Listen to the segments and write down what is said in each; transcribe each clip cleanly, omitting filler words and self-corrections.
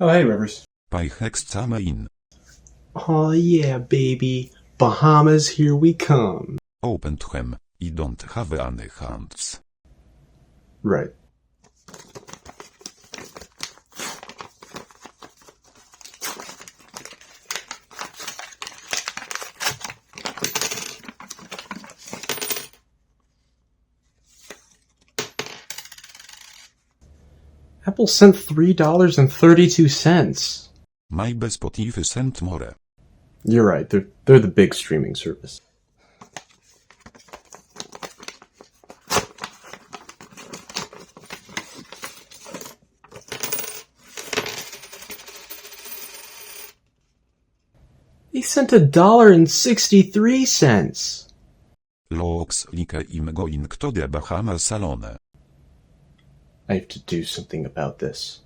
Oh, hey, Rivers. By Hexamain. Oh, yeah, baby. Bahamas, here we come. Open them. I don't have any hands. Right. Apple sent $3.32. My Spotify sent more. You're right. They're the big streaming service. He sent $1.63. Looks like I'm going to the Bahamas alone. I have to do something about this.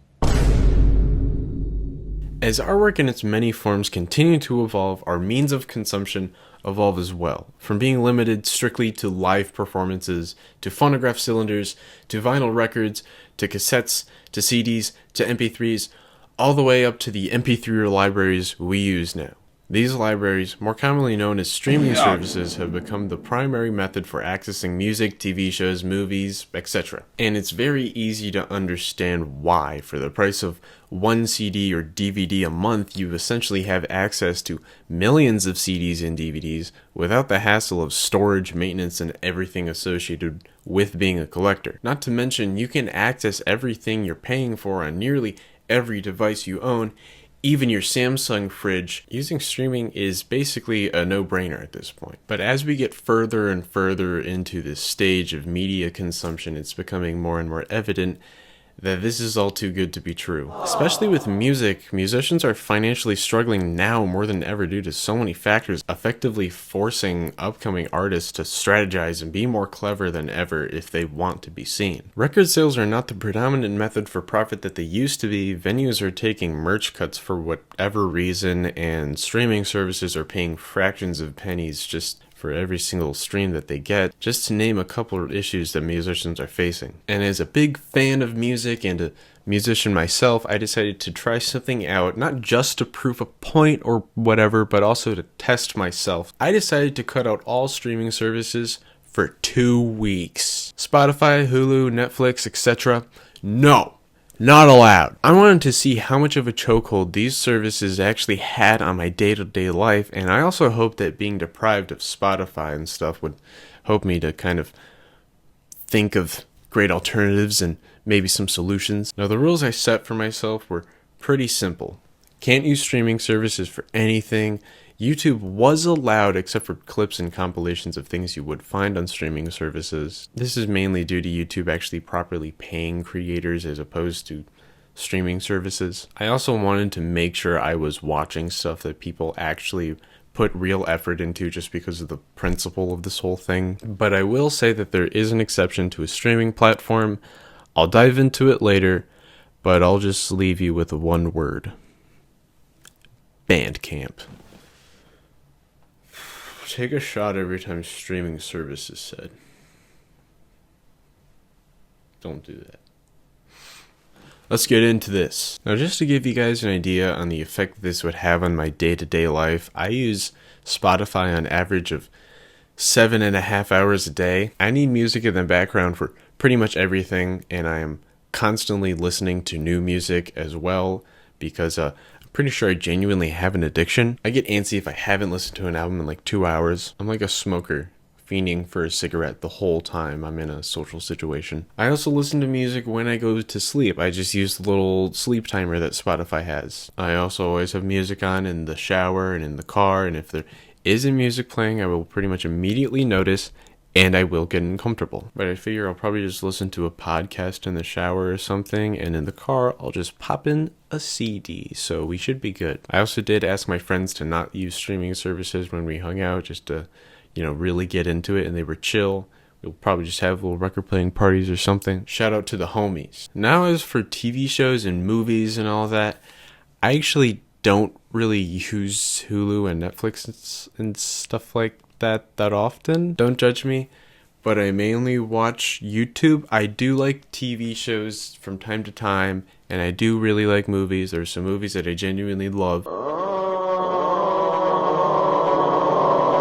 As our work in its many forms continue to evolve, our means of consumption evolve as well, from being limited strictly to live performances, to phonograph cylinders, to vinyl records, to cassettes, to CDs, to MP3s, all the way up to the MP3 libraries we use now. These libraries, more commonly known as streaming services, have become the primary method for accessing music, TV shows, movies, etc. And it's very easy to understand why. For the price of one CD or DVD a month, you essentially have access to millions of CDs and DVDs without the hassle of storage, maintenance, and everything associated with being a collector. Not to mention, you can access everything you're paying for on nearly every device you own, even your Samsung fridge. Using streaming is basically a no-brainer at this point. But as we get further and further into this stage of media consumption, it's becoming more and more evident that this is all too good to be true. Especially with music, musicians are financially struggling now more than ever due to so many factors, effectively forcing upcoming artists to strategize and be more clever than ever if they want to be seen. Record sales are not the predominant method for profit that they used to be. Venues are taking merch cuts for whatever reason, and streaming services are paying fractions of pennies just for every single stream that they get, just to name a couple of issues that musicians are facing. And as a big fan of music and a musician myself, I decided to try something out, not just to prove a point or whatever, but also to test myself. I decided to cut out all streaming services for 2 weeks. Spotify, Hulu, Netflix, etc. No! Not allowed. I wanted to see how much of a chokehold these services actually had on my day-to-day life, and I also hoped that being deprived of Spotify and stuff would help me to kind of think of great alternatives and maybe some solutions. Now, the rules I set for myself were pretty simple. Can't use streaming services for anything. YouTube was allowed except for clips and compilations of things you would find on streaming services. This is mainly due to YouTube actually properly paying creators as opposed to streaming services. I also wanted to make sure I was watching stuff that people actually put real effort into just because of the principle of this whole thing. But I will say that there is an exception to a streaming platform. I'll dive into it later, but I'll just leave you with one word. Bandcamp. Take a shot every time streaming service is said. Don't do that. Let's get into this. Now, just to give you guys an idea on the effect this would have on my day-to-day life, I use Spotify on average of 7.5 hours a day. I need music in the background for pretty much everything, and I am constantly listening to new music as well because pretty sure I genuinely have an addiction. I get antsy if I haven't listened to an album in like 2 hours. I'm like a smoker, fiending for a cigarette the whole time I'm in a social situation. I also listen to music when I go to sleep. I just use the little sleep timer that Spotify has. I also always have music on in the shower and in the car, and if there isn't music playing, I will pretty much immediately notice and I will get uncomfortable. But I figure I'll probably just listen to a podcast in the shower or something, and in the car, I'll just pop in a CD, so we should be good. I also did ask my friends to not use streaming services when we hung out, just to, really get into it, and they were chill. We'll probably just have little record playing parties or something. Shout out to the homies. Now, as for TV shows and movies and all that, I actually don't really use Hulu and Netflix and stuff like that often. Don't judge me, but I mainly watch YouTube. I do like TV shows from time to time, and I do really like movies. There's some movies that I genuinely love.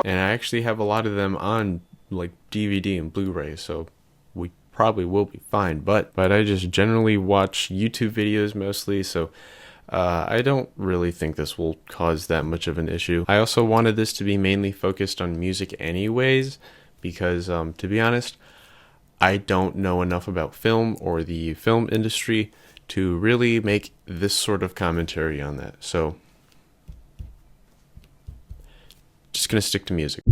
And I actually have a lot of them on like DVD and Blu-ray, so we probably will be fine. But I just generally watch YouTube videos mostly, so I don't really think this will cause that much of an issue. I also wanted this to be mainly focused on music anyways, because to be honest, I don't know enough about film or the film industry to really make this sort of commentary on that. So just gonna stick to music.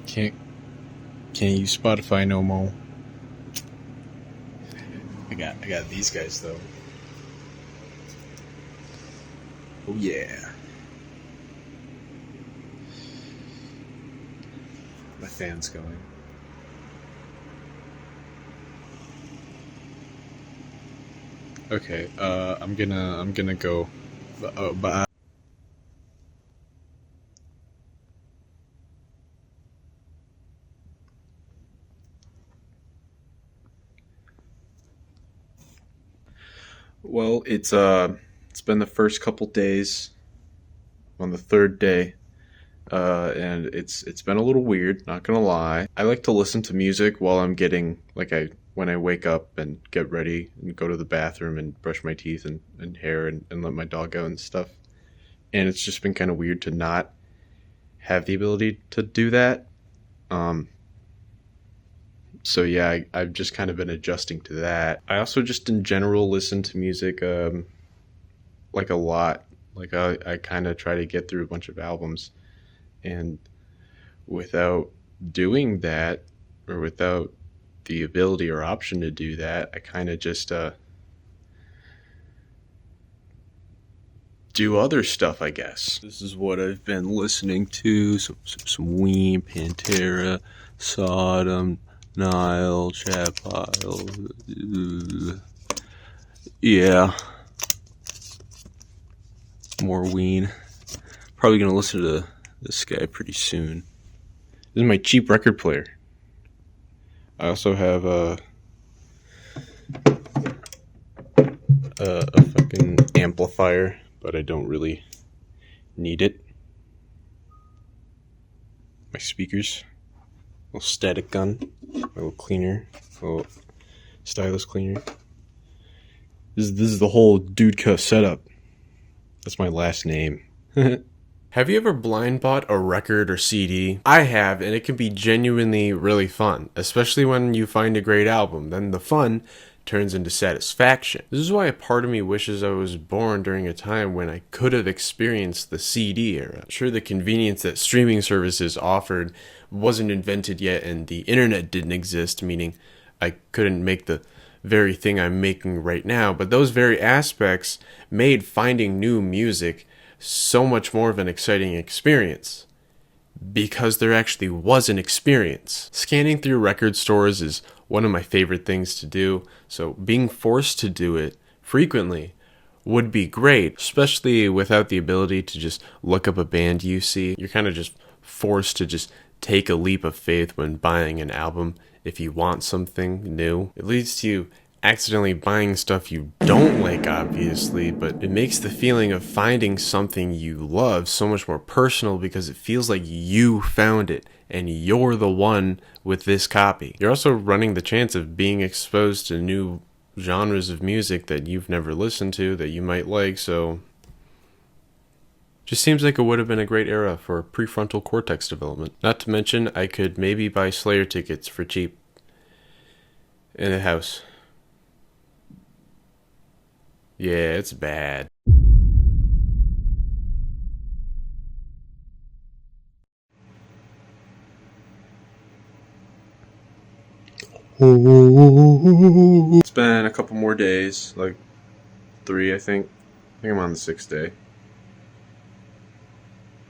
Can't use Spotify no more. I got these guys though. Oh yeah. My fan's going. Okay, I'm gonna go. But Well, it's been the first couple days, on the third day, and it's been a little weird, not gonna lie. I like to listen to music while I'm getting when I wake up and get ready and go to the bathroom and brush my teeth and hair and let my dog out and stuff. And it's just been kind of weird to not have the ability to do that. So yeah, I've just kind of been adjusting to that. I also just in general listen to music like a lot. Like I kind of try to get through a bunch of albums, and without doing that, or without the ability or option to do that, I kind of just do other stuff, I guess. This is what I've been listening to: some Ween, Pantera, Sodom, Nile, Chapile. Yeah. More Ween. Probably gonna listen to this guy pretty soon. This is my cheap record player. I also have a fucking amplifier, but I don't really need it. My speakers. Little static gun, a little cleaner, a little stylus cleaner. This is the whole Dudeka setup. That's my last name. Have you ever blind bought a record or CD? I have, and it can be genuinely really fun, especially when you find a great album. Then the fun turns into satisfaction. This is why a part of me wishes I was born during a time when I could have experienced the CD era. Sure, the convenience that streaming services offered wasn't invented yet, and the internet didn't exist, meaning I couldn't make the very thing I'm making right now, but those very aspects made finding new music so much more of an exciting experience, because there actually was an experience. Scanning through record stores is one of my favorite things to do, so being forced to do it frequently would be great, especially without the ability to just look up a band you see. You're kind of just forced to just take a leap of faith when buying an album if you want something new. It leads to you accidentally buying stuff you don't like, obviously, but it makes the feeling of finding something you love so much more personal, because it feels like you found it and you're the one with this copy. You're also running the chance of being exposed to new genres of music that you've never listened to that you might like, so just seems like it would have been a great era for prefrontal cortex development. Not to mention, I could maybe buy Slayer tickets for cheap in a house. Yeah, it's bad. It's been a couple more days, like 3, I think. I think I'm on the 6th day.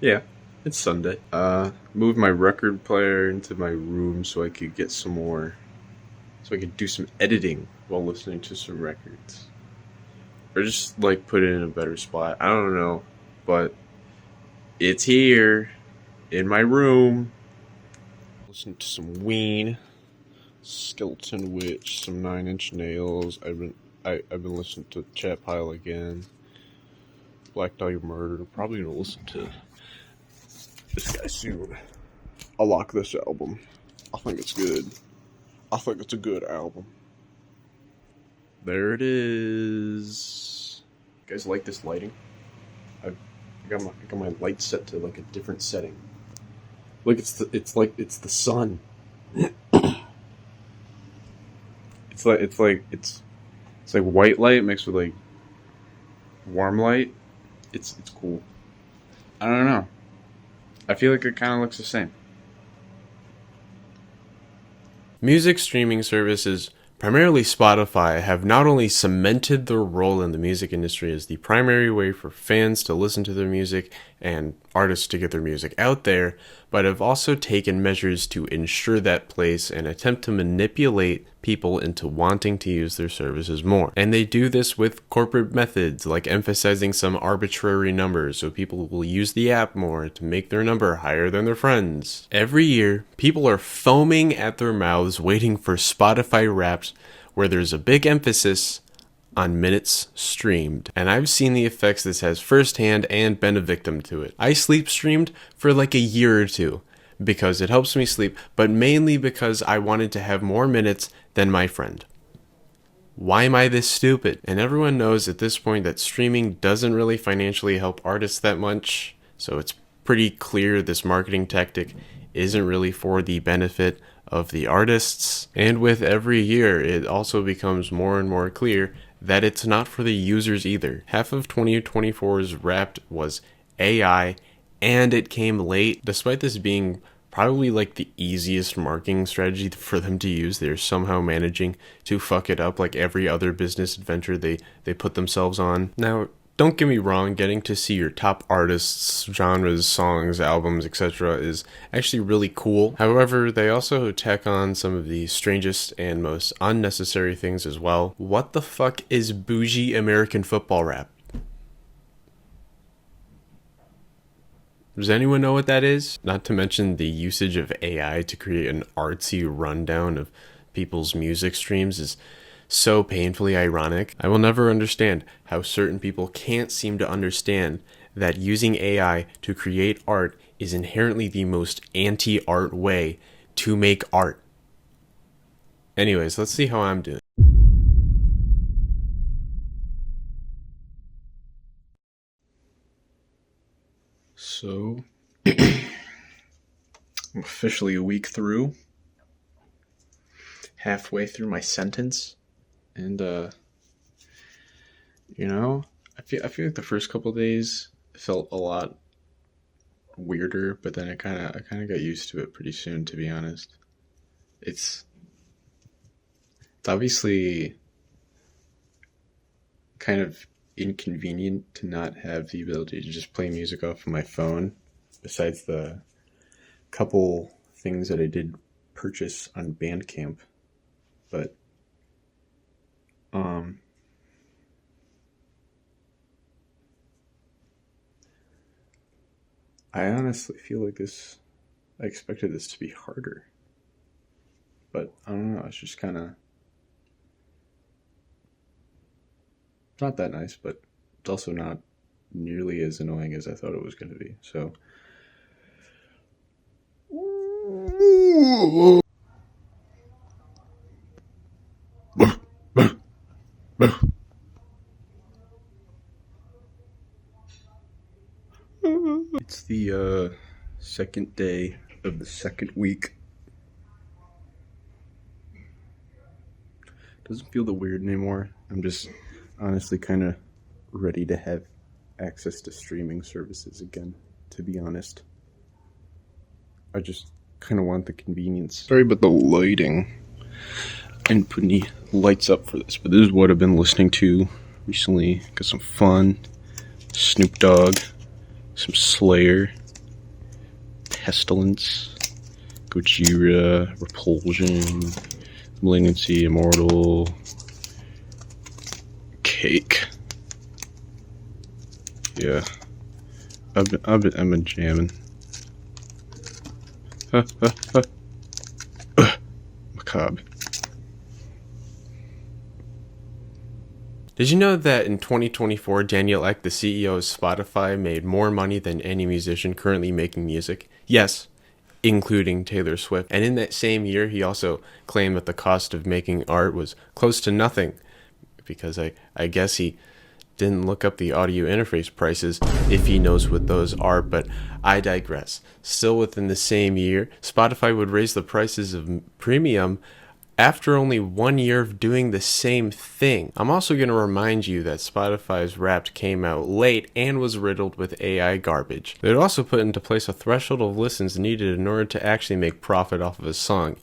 Yeah, it's Sunday. Moved my record player into my room so I could get some more so I could do some editing while listening to some records. Or just like put it in a better spot. I don't know. But it's here in my room. Listen to some Ween, Skeleton Witch, some 9 Inch Nails. I've been listening to Chat Pile again. Black Dahlia Murder. I'm probably gonna listen to this guy soon. I like this album. I think it's good. I think it's a good album. There it is. You guys like this lighting? I got my light set to like a different setting. Look, it's the sun. it's like white light mixed with like warm light. It's cool. I don't know. I feel like it kind of looks the same. Music streaming services, primarily Spotify, have not only cemented their role in the music industry as the primary way for fans to listen to their music and artists to get their music out there, but have also taken measures to ensure that place and attempt to manipulate people into wanting to use their services more. And they do this with corporate methods, like emphasizing some arbitrary numbers so people will use the app more to make their number higher than their friends. Every year, people are foaming at their mouths waiting for Spotify Wrapped, where there's a big emphasis on minutes streamed. And I've seen the effects this has firsthand and been a victim to it. I sleep streamed for like a year or two because it helps me sleep, but mainly because I wanted to have more minutes than my friend. Why am I this stupid? And everyone knows at this point that streaming doesn't really financially help artists that much, so it's pretty clear this marketing tactic isn't really for the benefit of the artists. And with every year, it also becomes more and more clear that it's not for the users either. Half of 2024's Wrapped was AI, and it came late. Despite this being probably like the easiest marketing strategy for them to use, they're somehow managing to fuck it up like every other business adventure they put themselves on. Now, don't get me wrong, getting to see your top artists, genres, songs, albums, etc. is actually really cool. However, they also tack on some of the strangest and most unnecessary things as well. What the fuck is bougie American football rap? Does anyone know what that is? Not to mention the usage of AI to create an artsy rundown of people's music streams is so painfully ironic. I will never understand how certain people can't seem to understand that using AI to create art is inherently the most anti-art way to make art. Anyways, let's see how I'm doing. So, I'm officially a week through, halfway through my sentence. And, I feel like the first couple of days felt a lot weirder, but then I kind of got used to it pretty soon, to be honest. It's obviously kind of inconvenient to not have the ability to just play music off of my phone, besides the couple things that I did purchase on Bandcamp. But I honestly feel like I expected this to be harder. But I don't know, it's just kind of not that nice, but it's also not nearly as annoying as I thought it was going to be. So it's the second day of the second week. Doesn't feel that weird anymore. I'm just honestly kind of ready to have access to streaming services again, to be honest. I just kind of want the convenience. Sorry about the lighting. I didn't put any lights up for this, but this is what I've been listening to recently. Got some fun. Snoop Dogg. Some Slayer. Pestilence. Gojira. Repulsion. Leniency, Immortal, Cake. Yeah, I've been jamming. Macabre. Did you know that in 2024, Daniel Ek, the CEO of Spotify, made more money than any musician currently making music? Yes, including Taylor Swift. And in that same year, he also claimed that the cost of making art was close to nothing, because I guess he didn't look up the audio interface prices if he knows what those are, but I digress. Still within the same year, Spotify would raise the prices of premium after only 1 year of doing the same thing. I'm also going to remind you that Spotify's Wrapped came out late and was riddled with AI garbage. They'd also put into place a threshold of listens needed in order to actually make profit off of a song.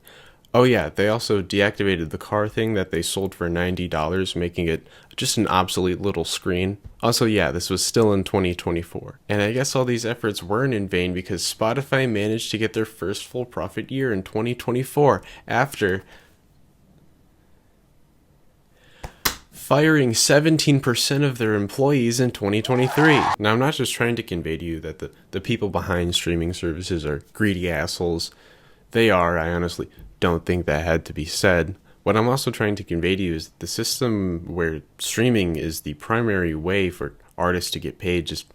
Oh yeah, they also deactivated the car thing that they sold for $90, making it just an obsolete little screen. Also yeah, this was still in 2024. And I guess all these efforts weren't in vain, because Spotify managed to get their first full profit year in 2024 after firing 17% of their employees in 2023. Now, I'm not just trying to convey to you that the people behind streaming services are greedy assholes. They are. I honestly don't think that had to be said. What I'm also trying to convey to you is the system where streaming is the primary way for artists to get paid just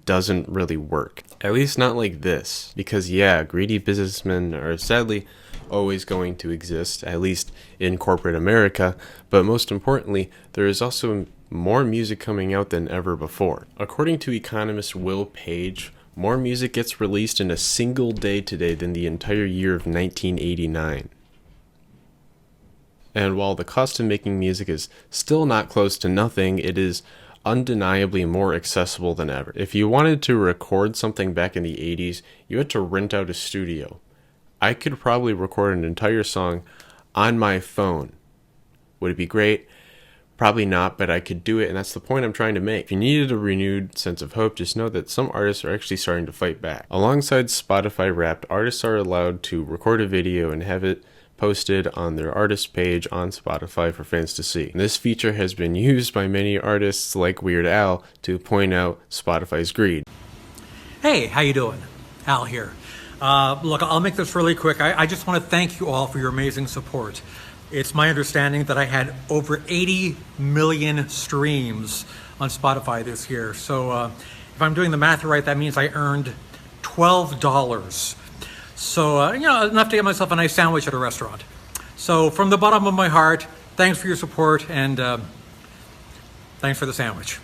doesn't really work. At least not like this. Because yeah, greedy businessmen are sadly always going to exist, at least in corporate America, but most importantly, there is also more music coming out than ever before. According to economist Will Page, more music gets released in a single day today than the entire year of 1989. And while the cost of making music is still not close to nothing, it is undeniably more accessible than ever. If you wanted to record something back in the 80s, you had to rent out a studio. I could probably record an entire song on my phone. Would it be great? Probably not, but I could do it, and that's the point I'm trying to make. If you needed a renewed sense of hope, just know that some artists are actually starting to fight back. Alongside Spotify Wrapped, artists are allowed to record a video and have it posted on their artist page on Spotify for fans to see. And this feature has been used by many artists like Weird Al to point out Spotify's greed. Hey, how you doing? Al here. Look, I'll make this really quick. I just want to thank you all for your amazing support. It's my understanding that I had over 80 million streams on Spotify this year. So if I'm doing the math right, that means I earned $12. So, enough to get myself a nice sandwich at a restaurant. So from the bottom of my heart, thanks for your support, and thanks for the sandwich.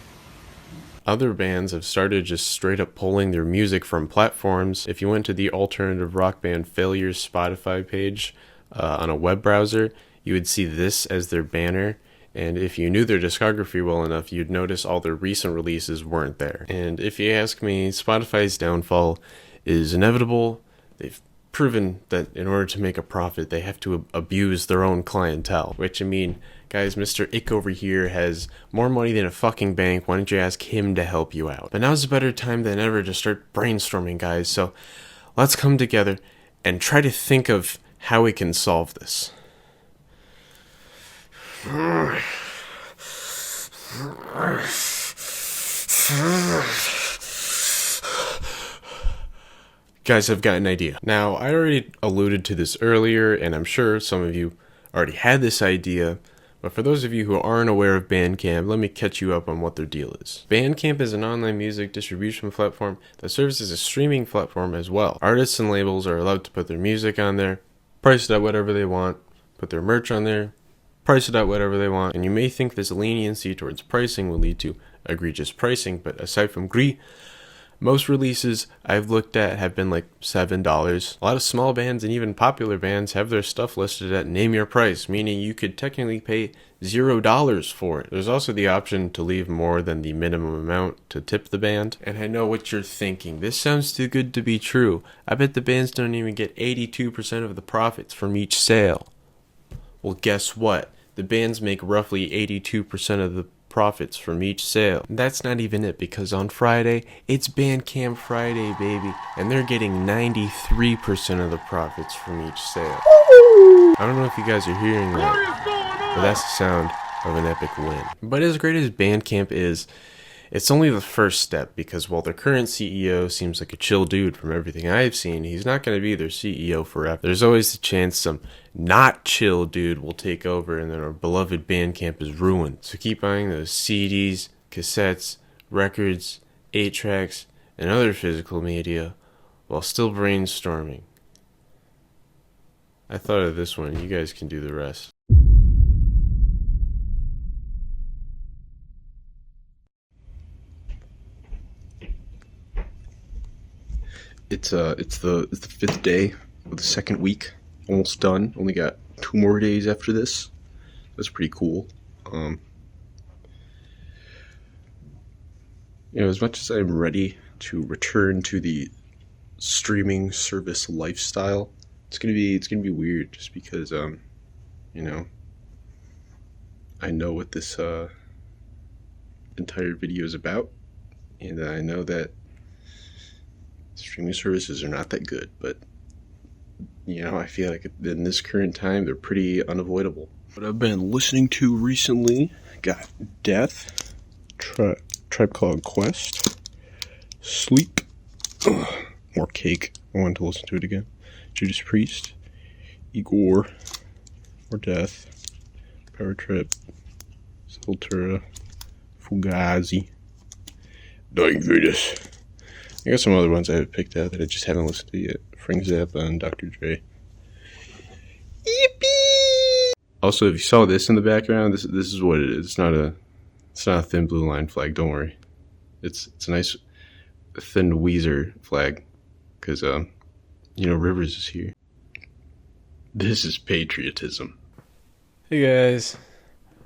Other bands have started just straight up pulling their music from platforms. If you went to the alternative rock band Failure's Spotify page on a web browser, you would see this as their banner. And if you knew their discography well enough, you'd notice all their recent releases weren't there. And if you ask me, Spotify's downfall is inevitable. They've proven that in order to make a profit, they have to abuse their own clientele. Which, I mean, guys, Mr. Ick over here has more money than a fucking bank. Why don't you ask him to help you out? But now's a better time than ever to start brainstorming, guys. So let's come together and try to think of how we can solve this. Guys, I've got an idea. Now, I already alluded to this earlier, and I'm sure some of you already had this idea, but for those of you who aren't aware of Bandcamp, let me catch you up on what their deal is. Bandcamp is an online music distribution platform that serves as a streaming platform as well. Artists and labels are allowed to put their music on there, price it at whatever they want, put their merch on there, price it at whatever they want, and you may think this leniency towards pricing will lead to egregious pricing, but aside from greed, most releases I've looked at have been like $7. A lot of small bands and even popular bands have their stuff listed at name your price, meaning you could technically pay $0 for it. There's also the option to leave more than the minimum amount to tip the band. And I know what you're thinking. This sounds too good to be true. I bet the bands don't even get 82% of the profits from each sale. Well, guess what? The bands make roughly 82% of the profits from each sale. That's not even it, because on Friday, it's Bandcamp Friday, baby, and they're getting 93% of the profits from each sale. I don't know if you guys are hearing that, but that's the sound of an epic win. But as great as Bandcamp is, it's only the first step, because while their current CEO seems like a chill dude from everything I've seen, he's not going to be their CEO forever. There's always the chance some not chill dude will take over and then our beloved Bandcamp is ruined. So keep buying those CDs, cassettes, records, 8-tracks, and other physical media while still brainstorming. I thought of this one, you guys can do the rest. It's the fifth day of the second week, almost done. Only got 2 more days after this. That's pretty cool. As much as I'm ready to return to the streaming service lifestyle, it's gonna be weird, just because I know what this entire video is about, and I know that streaming services are not that good, but I feel like in this current time they're pretty unavoidable. What I've been listening to recently got Death, Tribe Called Quest, Sleep, more Cake. I wanted to listen to it again. Judas Priest, Igor, more Death, Power Trip, Sepultura, Fugazi, Dying Fetus. I got some other ones I have picked out that I just haven't listened to yet. Frank Zappa and Dr. Dre. Yippee! Also, if you saw this in the background, this is what it is. It's not a thin blue line flag. Don't worry. It's a nice thin Weezer flag, because Rivers is here. This is patriotism. Hey guys,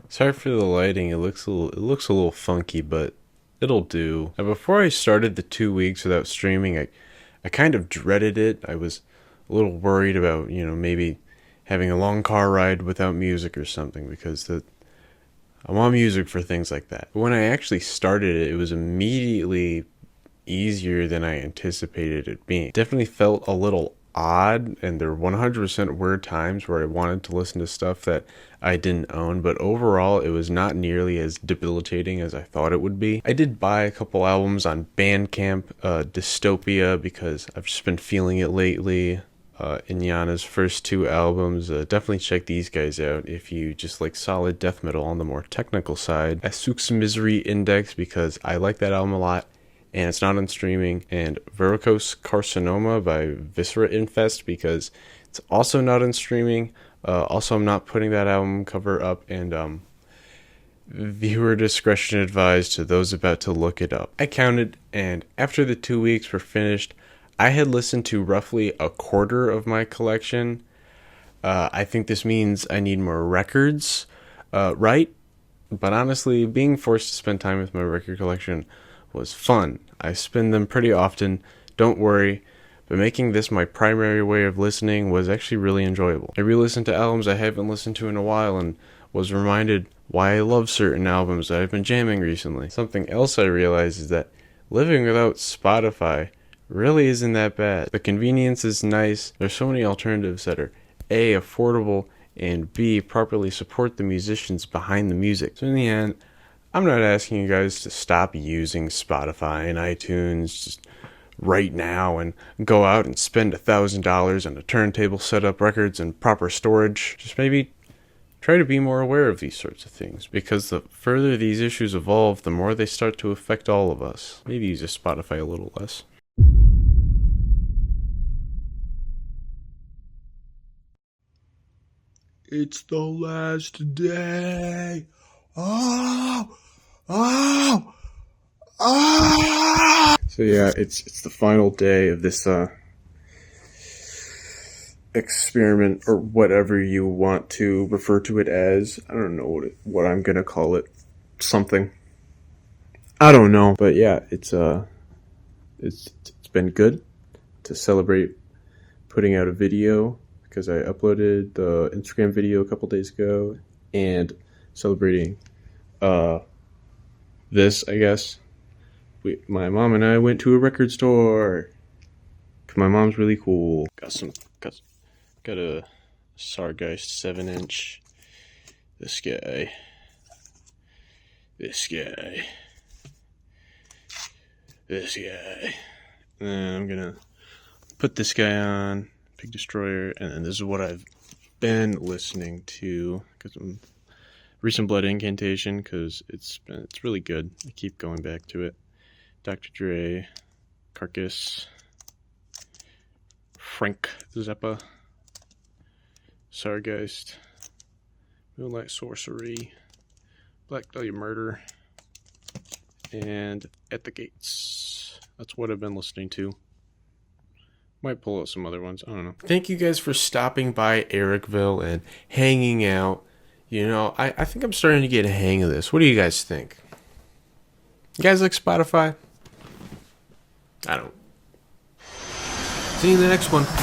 sorry for the lighting. It looks a little funky, but it'll do. Now, before I started the 2 weeks without streaming, I kind of dreaded it. I was a little worried about, maybe having a long car ride without music or something, because I want music for things like that. But when I actually started it, it was immediately easier than I anticipated it being. Definitely felt a little odd, and there 100% were times where I wanted to listen to stuff that I didn't own, but overall it was not nearly as debilitating as I thought it would be. I did buy a couple albums on Bandcamp, Dystopia, because I've just been feeling it lately. Inyana's first 2 albums, definitely check these guys out if you just like solid death metal on the more technical side. Asuk's Misery Index, because I like that album a lot and it's not on streaming, and Varicose Carcinoma by Viscera Infest, because it's also not on streaming. Also, I'm not putting that album cover up, and viewer discretion advised to those about to look it up. I counted, and after the 2 weeks were finished, I had listened to roughly a quarter of my collection. I think this means I need more records, right? But honestly, being forced to spend time with my record collection was fun. I spend them pretty often, don't worry, but making this my primary way of listening was actually really enjoyable. I re-listened to albums I haven't listened to in a while and was reminded why I love certain albums that I've been jamming recently. Something else I realized is that living without Spotify really isn't that bad. The convenience is nice. There's so many alternatives that are A, affordable, and B, properly support the musicians behind the music. So in the end, I'm not asking you guys to stop using Spotify and iTunes just right now and go out and spend $1,000 on a turntable, set up records, and proper storage. Just maybe try to be more aware of these sorts of things, because the further these issues evolve, the more they start to affect all of us. Maybe use Spotify a little less. It's the last day. Oh! So yeah, it's the final day of this experiment, or whatever you want to refer to it as. I don't know what I'm gonna call it. Something. I don't know. But yeah, it's been good to celebrate putting out a video, because I uploaded the Instagram video a couple days ago, and celebrating this, I guess. My mom and I went to a record store. My mom's really cool. Got a Sargeist 7-inch. This guy. This guy. This guy. And then I'm gonna put this guy on, Pig Destroyer, and then this is what I've been listening to, because I'm Recent Blood Incantation, because it's really good. I keep going back to it. Dr. Dre, Carcass, Frank Zappa, Sargeist, Moonlight Sorcery, Black Dahlia Murder, and At the Gates. That's what I've been listening to. Might pull out some other ones. I don't know. Thank you guys for stopping by Ericville and hanging out. You know, I think I'm starting to get a hang of this. What do you guys think? You guys like Spotify? I don't. See you in the next one.